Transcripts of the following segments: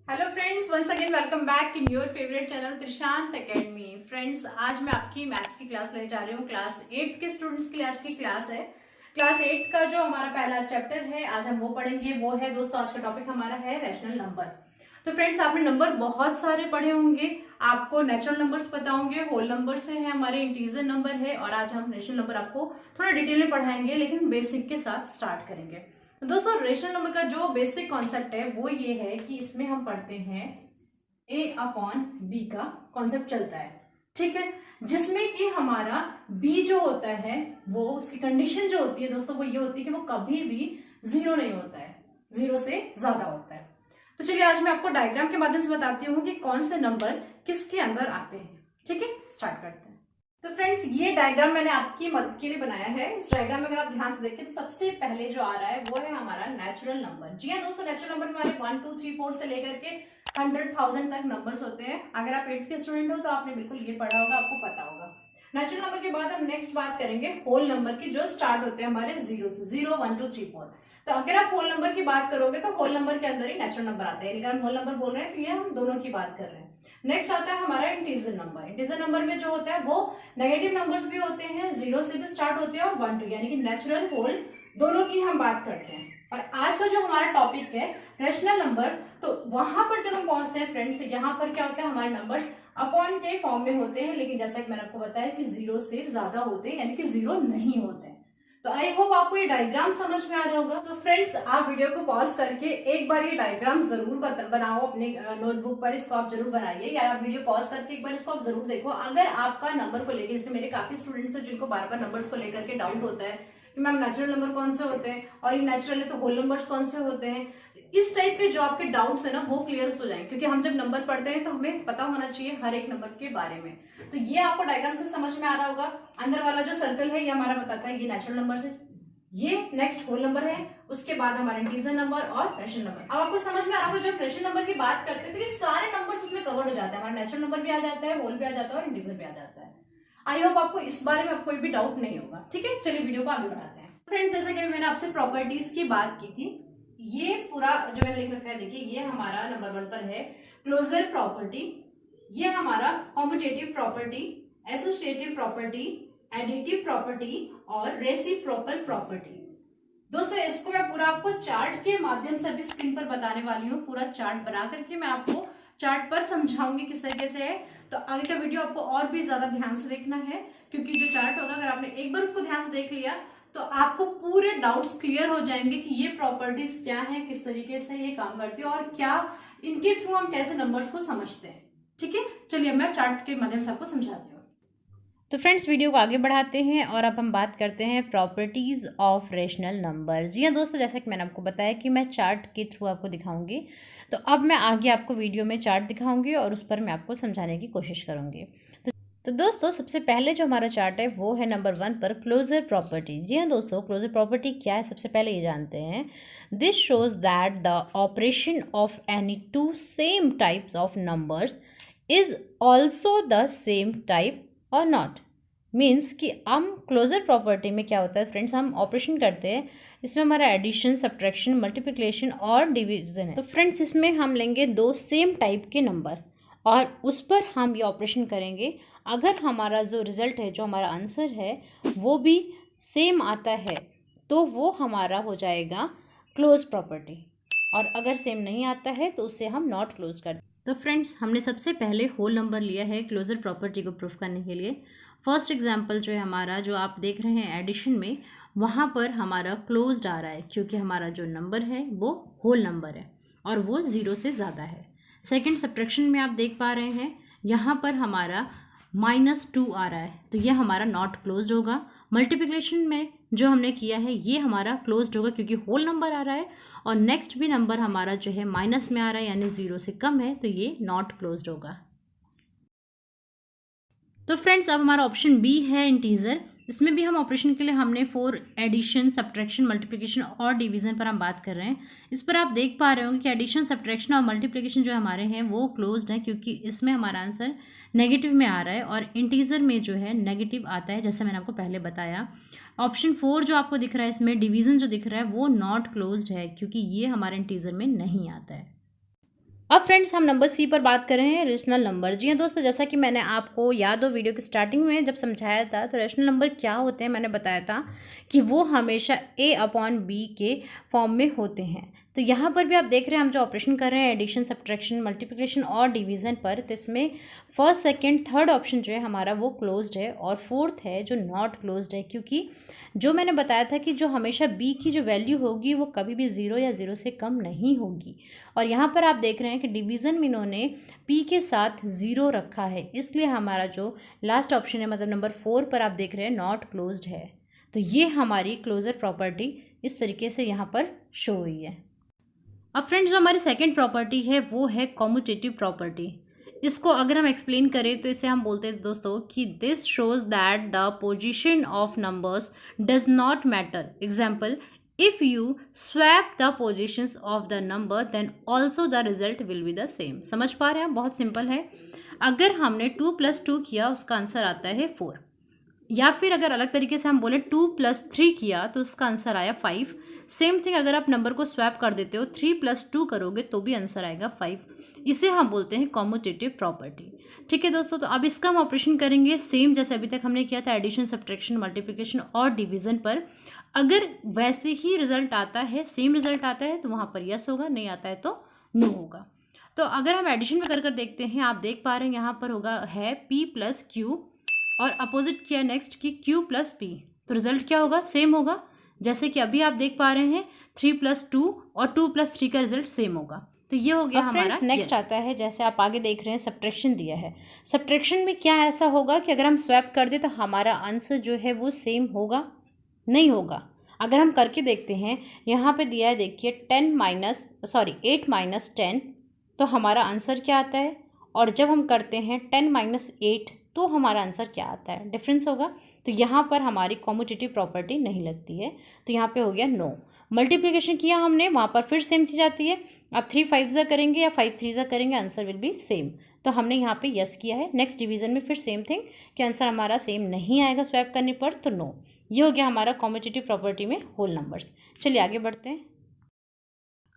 Hello friends, once again welcome back in your favourite channel Trishant academy. Friends, आज मैं आपकी maths की class ले जा रही हूँ। क्लास 8 के स्टूडेंट्स के लिए आज की क्लास है। क्लास 8 का जो हमारा पहला चैप्टर है आज हम वो पढ़ेंगे। वो है दोस्तों, आज का टॉपिक हमारा है रैशनल नंबर। तो फ्रेंड्स, आपने नंबर बहुत सारे पढ़े होंगे, आपको नेचुरल नंबर्स पता होंगे, होल नंबर से है, हमारे इंटीजर नंबर है, और आज हम रैशनल नंबर आपको थोड़ा डिटेल में पढ़ाएंगे, लेकिन बेसिक के साथ स्टार्ट करेंगे। तो दोस्तों, रेशनल नंबर का जो बेसिक कॉन्सेप्ट है वो ये है कि इसमें हम पढ़ते हैं a अपॉन बी का कॉन्सेप्ट चलता है, ठीक है, जिसमें कि हमारा b जो होता है वो उसकी कंडीशन जो होती है दोस्तों वो ये होती है कि वो कभी भी जीरो नहीं होता है, जीरो से ज्यादा होता है। तो चलिए आज मैं आपको डायग्राम के माध्यम से बताती हूँ कि कौन से नंबर किसके अंदर आते हैं। ठीक है, स्टार्ट करते हैं। तो फ्रेंड्स, ये डायग्राम मैंने आपकी मदद के लिए बनाया है। इस डायग्राम में अगर आप ध्यान से देखें तो सबसे पहले जो आ रहा है वो है हमारा नेचुरल नंबर। जी हाँ दोस्तों, नेचुरल नंबर में हमारे 1 2 3 4 से लेकर के 100,000 तक नंबर्स होते हैं। अगर आप 8th के स्टूडेंट हो तो आपने बिल्कुल ये पढ़ा होगा, आपको पता होगा। नेचुरल नंबर के बाद हम नेक्स्ट बात करेंगे होल नंबर की, जो स्टार्ट होते हैं हमारे जीरो से, 0 1 2 3 4। तो अगर आप होल नंबर की बात करोगे तो होल नंबर के अंदर ही नेचुरल नंबर आता है। अगर हम होल नंबर बोल रहे हैं तो ये हम दोनों की बात कर रहे हैं। नेक्स्ट आता है हमारा इंटीजर नंबर। इंटीजर नंबर में जो होता है वो नेगेटिव नंबर्स भी होते हैं, 0 से भी स्टार्ट होते हैं, और 1 2 यानी कि नेचुरल होल दोनों की हम बात करते हैं। और आज का जो हमारा टॉपिक है रैशनल नंबर, तो वहां पर जब हम पहुंचते हैं फ्रेंड्स तो यहाँ पर क्या होता है, हमारे नंबर्स अपॉन के फॉर्म में होते हैं, लेकिन जैसा कि मैंने आपको बताया कि 0 से ज्यादा होते हैं, यानी कि 0 नहीं होते हैं। तो आई होप आपको ये डायग्राम समझ में आ रहा होगा। तो फ्रेंड्स, आप वीडियो को पॉज करके एक बार ये डायग्राम जरूर बनाओ अपने नोटबुक पर, इसको आप जरूर बनाइए, या आप वीडियो पॉज करके एक बार इसको आप जरूर देखो। अगर आपका नंबर को लेकर, जैसे मेरे काफी स्टूडेंट्स हैं जिनको बार बार नंबर्स को लेकर के डाउट होता है कि मैम नेचुरल नंबर कौन से होते हैं, और ये नेचुरल है तो होल नंबर्स कौन से होते हैं, इस टाइप के जो आपके डाउट्स है ना वो क्लियर हो जाएंगे। क्योंकि हम जब नंबर पढ़ते हैं तो हमें पता होना चाहिए हर एक नंबर के बारे में। तो ये आपको डायग्राम से समझ में आ रहा होगा। अंदर वाला जो सर्कल है ये हमारा बताता है ये नेचुरल नंबर है, ये नेक्स्ट होल नंबर है, उसके बाद हमारा इंटीजर नंबर और रैशनल नंबर। अब आपको समझ में आ रहा होगा, जब रैशनल नंबर की बात करते हैं तो ये सारे नंबर्स उसमें कवर हो जाते हैं। हमारा नेचुरल नंबर भी आ जाता है, होल भी आ जाता है, और इंटीजर भी आ जाता है। आई होप आपको इस बारे में कोई भी डाउट नहीं होगा। ठीक है, चलिए वीडियो को आगे बढ़ाते हैं। फ्रेंड्स, जैसे कि मैंने आपसे प्रॉपर्टीज की बात की थी, ये पूरा जो मैंने लिख रखा है देखिए, ये हमारा नंबर 1 पर है क्लोजर प्रॉपर्टी, ये हमारा competitive property, associative property, additive property और रेसिप्रोकल प्रॉपर्टी। दोस्तों, इसको मैं पूरा आपको चार्ट के माध्यम से अभी स्क्रीन पर बताने वाली हूँ। पूरा चार्ट बना करके मैं आपको चार्ट पर समझाऊंगी किस तरीके से है। तो आगे का वीडियो आपको और भी ज्यादा ध्यान से देखना है, क्योंकि जो चार्ट होगा अगर आपने एक बार उसको ध्यान से देख लिया तो आपको पूरे डाउट्स क्लियर हो जाएंगे कि ये प्रॉपर्टीज क्या है, किस तरीके से ये काम करती है, और क्या इनके थ्रू हम कैसे नंबर्स को समझते हैं। ठीक है, चलिए मैं चार्ट के माध्यम से आपको समझाती हूँ। तो फ्रेंड्स, वीडियो को आगे बढ़ाते हैं और अब हम बात करते हैं प्रॉपर्टीज़ ऑफ रैशनल नंबर। जी हाँ दोस्तों, जैसा कि मैंने आपको बताया कि मैं चार्ट के थ्रू आपको दिखाऊंगी, तो अब मैं आगे आपको वीडियो में चार्ट दिखाऊंगी और उस पर मैं आपको समझाने की कोशिश करूंगी। तो दोस्तों, सबसे पहले जो हमारा चार्ट है वो है नंबर 1 पर क्लोजर प्रॉपर्टी। जी हाँ दोस्तों, क्लोजर प्रॉपर्टी क्या है सबसे पहले ये जानते हैं। This shows that the operation of any two same types of numbers is also the same type और नॉट। मीन्स कि हम क्लोजर प्रॉपर्टी में क्या होता है फ्रेंड्स, हम ऑपरेशन करते हैं, इसमें हमारा एडिशन, सब्ट्रैक्शन, मल्टीप्लिकेशन और डिवीजन है। तो फ्रेंड्स, इसमें हम लेंगे दो सेम टाइप के नंबर और उस पर हम ये ऑपरेशन करेंगे। अगर हमारा जो रिजल्ट है, जो हमारा आंसर है वो भी सेम आता है तो वो हमारा हो जाएगा क्लोज प्रॉपर्टी, और अगर सेम नहीं आता है तो उसे हम नॉट क्लोज कर। तो फ्रेंड्स, हमने सबसे पहले होल नंबर लिया है क्लोजर प्रॉपर्टी को प्रूफ करने के लिए। फर्स्ट एग्जांपल जो है हमारा, जो आप देख रहे हैं एडिशन में, वहाँ पर हमारा क्लोज्ड आ रहा है क्योंकि हमारा जो नंबर है वो होल नंबर है और वो 0 से ज़्यादा है। सेकंड, सब्ट्रैक्शन में आप देख पा रहे हैं यहाँ पर हमारा -2 आ रहा है, तो ये हमारा नॉट क्लोज्ड होगा। मल्टीप्लिकेशन में जो हमने किया है ये हमारा क्लोज्ड होगा क्योंकि होल नंबर आ रहा है, और नेक्स्ट भी नंबर हमारा जो है माइनस में आ रहा है यानी 0 से कम है, तो ये नॉट क्लोज्ड होगा। तो फ्रेंड्स, अब हमारा ऑप्शन बी है इंटीजर। इसमें भी हम ऑपरेशन के लिए हमने 4 एडिशन, सब्ट्रैक्शन, मल्टीप्लिकेशन और डिवीजन पर हम बात कर रहे हैं। इस पर आप देख पा रहे होंगे कि एडिशन, सब्ट्रैक्शन और मल्टीप्लिकेशन जो हमारे हैं वो क्लोज्ड है क्योंकि इसमें हमारा आंसर नेगेटिव में आ रहा है, और इंटीजर में जो है नेगेटिव आता है, जैसे मैंने आपको पहले बताया। ऑप्शन 4 जो आपको दिख रहा है, इसमें डिवीजन जो दिख रहा है वो नॉट क्लोज्ड है क्योंकि ये हमारे इंटीजर में नहीं आता है। अब फ्रेंड्स हम नंबर सी पर बात कर रहे हैं, रेशनल नंबर। जी हाँ दोस्तों, जैसा कि मैंने आपको याद हो वीडियो की स्टार्टिंग में जब समझाया था, तो रेशनल नंबर क्या होते हैं मैंने बताया था कि वो हमेशा a/b के फॉर्म में होते हैं। तो यहाँ पर भी आप देख रहे हैं हम जो ऑपरेशन कर रहे हैं एडिशन, सब्ट्रैक्शन, मल्टीप्लिकेशन और डिवीज़न पर, तो इसमें फर्स्ट, सेकेंड, थर्ड ऑप्शन जो है हमारा वो क्लोज्ड है और फोर्थ है जो नॉट क्लोज्ड है, क्योंकि जो मैंने बताया था कि जो हमेशा b की जो वैल्यू होगी वो कभी भी 0 या 0 से कम नहीं होगी। और यहाँ पर आप देख रहे हैं कि डिवीज़न में इन्होंने p के साथ 0 रखा है, इसलिए हमारा जो लास्ट ऑप्शन है मतलब नंबर 4 पर आप देख रहे हैं नॉट क्लोज्ड है। तो ये हमारी क्लोजर प्रॉपर्टी इस तरीके से यहाँ पर शो हुई है। अब फ्रेंड्स जो हमारी सेकेंड प्रॉपर्टी है वो है कॉम्यूटेटिव प्रॉपर्टी। इसको अगर हम एक्सप्लेन करें तो इसे हम बोलते हैं दोस्तों कि this shows that the position of numbers does not matter. Example, if you swap the positions of the number then also the result will be the same. समझ पा रहे हैं? बहुत सिंपल है। अगर हमने 2 + 2 किया उसका आंसर आता है 4, या फिर अगर अलग तरीके से हम बोले 2 + 3 किया तो उसका आंसर आया 5। सेम थिंग अगर आप नंबर को स्वैप कर देते हो, 3 + 2 करोगे तो भी आंसर आएगा 5। इसे हम बोलते हैं कॉम्यूटेटिव प्रॉपर्टी। ठीक है दोस्तों, तो अब इसका हम ऑपरेशन करेंगे सेम जैसे अभी तक हमने किया था, एडिशन, सब्ट्रैक्शन, मल्टीप्लिकेशन और डिवीज़न पर। अगर वैसे ही रिजल्ट आता है, सेम रिजल्ट आता है तो वहाँ पर यस होगा, नहीं आता है तो नो होगा। तो अगर हम एडिशन में कर देखते हैं, आप देख पा रहे हैं यहाँ पर होगा है p + q और अपोजिट किया नेक्स्ट कि q + p, तो रिजल्ट क्या होगा? सेम होगा। जैसे कि अभी आप देख पा रहे हैं 3 + 2 और 2 + 3 का रिजल्ट सेम होगा। तो ये हो गया हमारा। नेक्स्ट आता है, जैसे आप आगे देख रहे हैं सब्ट्रैक्शन दिया है। सब्ट्रैक्शन में क्या ऐसा होगा कि अगर हम स्वैप कर दें तो हमारा आंसर जो है वो सेम होगा? नहीं होगा। अगर हम करके देखते हैं, यहाँ पे दिया है देखिए 8 - 10, तो हमारा आंसर क्या आता है? और जब हम करते हैं 10 - 8 तो हमारा आंसर क्या आता है? डिफरेंस होगा। तो यहाँ पर हमारी कॉम्यूटेटिव प्रॉपर्टी नहीं लगती है, तो यहाँ पे हो गया नो। मल्टीप्लिकेशन किया हमने, वहाँ पर फिर सेम चीज़ आती है। अब 3 5 करेंगे या 5 3 करेंगे, आंसर विल बी सेम। तो हमने यहाँ पे यस किया है। नेक्स्ट डिवीज़न में फिर सेम थिंग कि आंसर हमारा सेम नहीं आएगा स्वैप करने पर, तो नो। ये हो गया हमारा कॉम्यूटेटिव प्रॉपर्टी में होल नंबर्स। चलिए आगे बढ़ते हैं।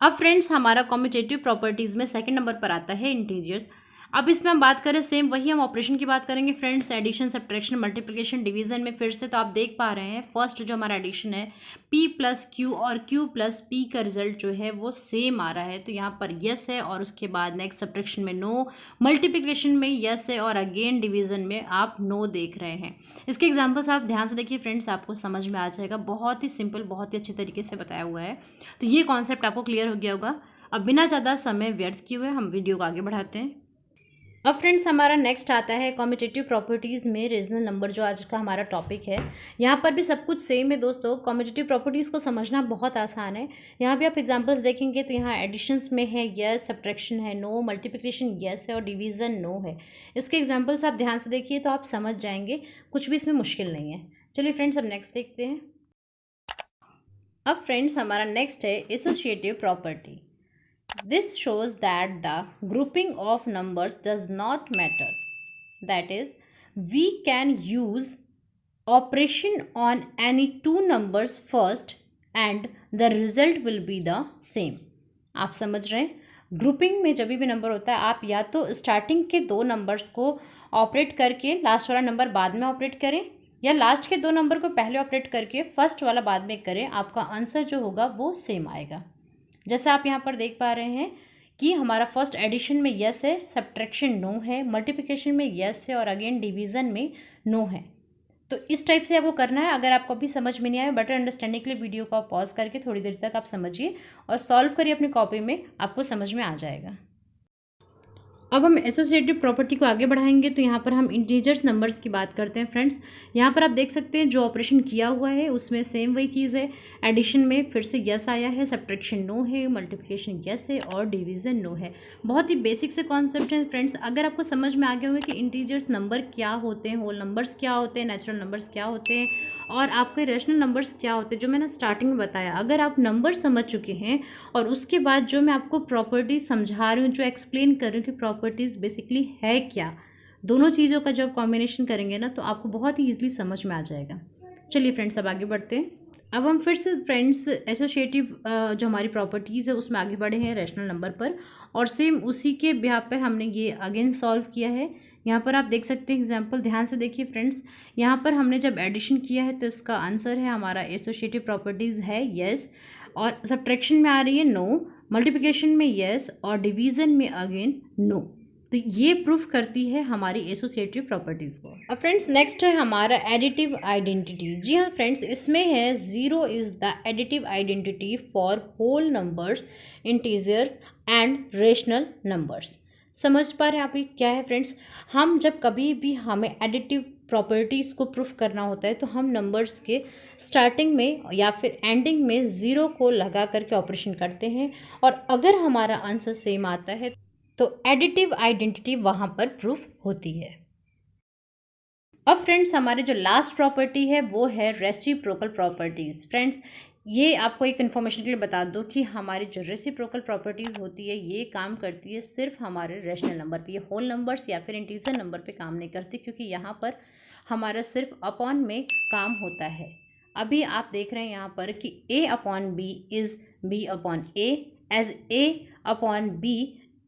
अब फ्रेंड्स हमारा कॉम्यूटेटिव प्रॉपर्टीज़ में सेकंड नंबर पर आता है इंटीजर्स। अब इसमें हम बात करें सेम वही हम ऑपरेशन की बात करेंगे friends, addition, subtraction, multiplication, division में फिर से। तो आप देख पा रहे हैं फर्स्ट जो हमारा एडिशन है p + q और q + p का रिजल्ट जो है वो सेम आ रहा है, तो यहाँ पर यस है। और उसके बाद नेक्स्ट सब्ट्रैक्शन में नो, मल्टीप्लिकेशन में यस है और अगेन डिवीज़न में आप नो देख रहे हैं। इसके एग्जाम्पल्स आप ध्यान से देखिए फ्रेंड्स, आपको समझ में आ जाएगा। बहुत ही सिंपल, बहुत ही अच्छे तरीके से बताया हुआ है। तो ये कॉन्सेप्ट आपको क्लियर हो गया होगा। अब बिना ज़्यादा समय व्यर्थ किए हुए हम वीडियो को आगे बढ़ाते हैं। अब फ्रेंड्स हमारा नेक्स्ट आता है कॉम्यूटेटिव प्रॉपर्टीज़ में रीजनल नंबर, जो आज का हमारा टॉपिक है। यहाँ पर भी सब कुछ सेम है दोस्तों। कॉम्यूटेटिव प्रॉपर्टीज़ को समझना बहुत आसान है। यहाँ भी आप एग्जांपल्स देखेंगे तो यहाँ एडिशंस में है यस, सब्ट्रैक्शन है नो, मल्टीप्लिकेशन यस है और डिवीज़न नो है। इसके एग्जाम्पल्स आप ध्यान से देखिए तो आप समझ जाएंगे, कुछ भी इसमें मुश्किल नहीं है। चलिए फ्रेंड्स अब नेक्स्ट देखते हैं। अब फ्रेंड्स हमारा नेक्स्ट है associative property. This shows that the grouping of numbers does not matter. That is, we can use operation on any two numbers first and the result will be the same. आप समझ रहे हैं? Grouping में जब भी number होता है, आप या तो स्टार्टिंग के 2 नंबर्स को ऑपरेट करके लास्ट वाला नंबर बाद में ऑपरेट करें, या लास्ट के 2 नंबर को पहले ऑपरेट करके फर्स्ट वाला बाद में करें। आपका आंसर जो होगा वो सेम आएगा। जैसे आप यहाँ पर देख पा रहे हैं कि हमारा फर्स्ट एडिशन में यस है, सब्ट्रैक्शन नो है, मल्टीप्लिकेशन में यस है और अगेन डिवीज़न में नो है। तो इस टाइप से आपको करना है। अगर आपको अभी समझ में नहीं आया, बेटर अंडरस्टैंडिंग के लिए वीडियो को आप पॉज करके थोड़ी देर तक आप समझिए और सॉल्व करिए अपनी कॉपी में, आपको समझ में आ जाएगा। अब हम एसोसिएटिव प्रॉपर्टी को आगे बढ़ाएंगे, तो यहाँ पर हम इंटीजर्स नंबर्स की बात करते हैं फ्रेंड्स। यहाँ पर आप देख सकते हैं जो ऑपरेशन किया हुआ है उसमें सेम वही चीज़ है। एडिशन में फिर से यस आया है, सब्ट्रैक्शन नो है, मल्टीप्लिकेशन यस है और डिवीज़न नो है। बहुत ही बेसिक से कॉन्सेप्ट है फ्रेंड्स। अगर आपको समझ में आ गया होगा कि इंटीजर्स नंबर क्या होते हैं, होल नंबर्स क्या होते हैं, नेचुरल नंबर्स क्या होते हैं और आपके रेशनल नंबर्स क्या होते हैं, जो मैंने स्टार्टिंग में बताया, अगर आप नंबर समझ चुके हैं और उसके बाद जो मैं आपको प्रॉपर्टीज समझा रही हूँ, जो एक्सप्लेन कर रही हूँ कि प्रॉपर्टीज़ बेसिकली है क्या, दोनों चीज़ों का जब कॉम्बिनेशन करेंगे ना तो आपको बहुत ही ईजिली समझ में आ जाएगा। चलिए फ्रेंड्स अब आगे बढ़ते हैं। अब हम फिर से फ्रेंड्स एसोसिएटिव जो हमारी प्रॉपर्टीज़ है उसमें आगे बढ़े हैं रैशनल नंबर पर, और सेम उसी के बिहाफ पे हमने ये अगेन सॉल्व किया है। यहाँ पर आप देख सकते हैं एग्जांपल, ध्यान से देखिए फ्रेंड्स। यहाँ पर हमने जब एडिशन किया है तो इसका आंसर है हमारा एसोसिएटिव प्रॉपर्टीज़ है येस, और सब्ट्रैक्शन में आ रही है नो, मल्टीप्लिकेशन में येस और डिवीज़न में अगेन नो। तो ये प्रूफ करती है हमारी एसोसिएटिव प्रॉपर्टीज़ को। अब फ्रेंड्स नेक्स्ट है हमारा एडिटिव आइडेंटिटी। जी हाँ फ्रेंड्स, इसमें है 0 is the additive identity for whole numbers, integer and rational numbers. समझ पा रहे हैं आप ये क्या है फ्रेंड्स? हम जब कभी भी हमें एडिटिव प्रॉपर्टीज़ को प्रूफ करना होता है तो हम नंबर्स के स्टार्टिंग में या फिर एंडिंग में 0 को लगा करके ऑपरेशन करते हैं, और अगर हमारा आंसर सेम आता है तो एडिटिव आइडेंटिटी वहाँ पर प्रूफ होती है। अब फ्रेंड्स हमारे जो लास्ट प्रॉपर्टी है वो है रेसिप्रोकल प्रॉपर्टीज़। फ्रेंड्स ये आपको एक इन्फॉर्मेशन के लिए बता दूं कि हमारी जो रेसिप्रोकल प्रॉपर्टीज़ होती है ये काम करती है सिर्फ हमारे रैशनल नंबर पे, ये होल नंबर्स या फिर इंटीजर नंबर पे काम नहीं करती, क्योंकि यहाँ पर हमारा सिर्फ अपॉन में काम होता है। अभी आप देख रहे हैं यहाँ पर कि a upon B is b upon a, as a upon b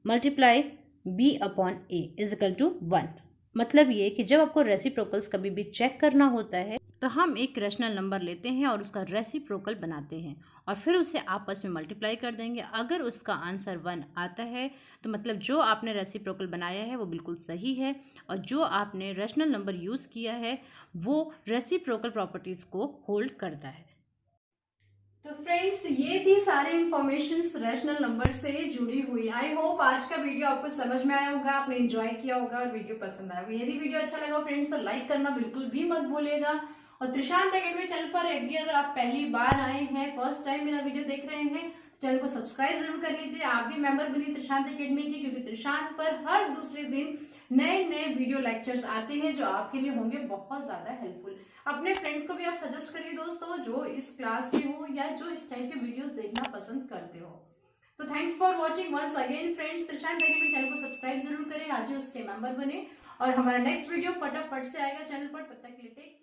multiply b upon a is equal to 1। मतलब ये कि जब आपको रेसिप्रोकल्स कभी भी चेक करना होता है तो हम एक रैशनल नंबर लेते हैं और उसका रेसिप्रोकल बनाते हैं और फिर उसे आपस में मल्टीप्लाई कर देंगे। अगर उसका आंसर 1 आता है तो मतलब जो आपने रेसिप्रोकल बनाया है वो बिल्कुल सही है, और जो आपने रैशनल नंबर यूज़ किया है वो रेसिप्रोकल प्रॉपर्टीज़ को होल्ड करता है। तो फ्रेंड्स ये थी सारी इंफॉर्मेशन रैशनल नंबर से जुड़ी हुई। आई होप आज का वीडियो आपको समझ में आया होगा, आपने एंजॉय किया होगा और वीडियो पसंद आया होगा। यदि वीडियो अच्छा लगा फ्रेंड्स तो लाइक करना बिल्कुल भी मत भूलिएगा, और त्रिशांत एकेडमी चैनल पर अगर आप पहली बार आए हैं, फर्स्ट टाइम मेरा वीडियो देख रहे हैं, तो चैनल को सब्सक्राइब जरूर कर लीजिए। आप भी मेंबर बनिए त्रिशांत एकेडमी की, क्योंकि त्रिशांत पर हर दूसरे दिन नए नए वीडियो लेक्चर्स आते हैं जो आपके लिए होंगे बहुत ज्यादा हेल्पफुल। अपने फ्रेंड्स को भी आप सजेस्ट करिए दोस्तों जो इस क्लास के हो या जो इस टाइप के वीडियोस देखना पसंद करते हो। तो thanks for watching once again friends. Trishant academy channel को सब्सक्राइब जरूर करें, आज ही उसके मेंबर बने, और हमारा नेक्स्ट वीडियो फटाफट से आएगा चैनल पर। तब तक के लिए टेक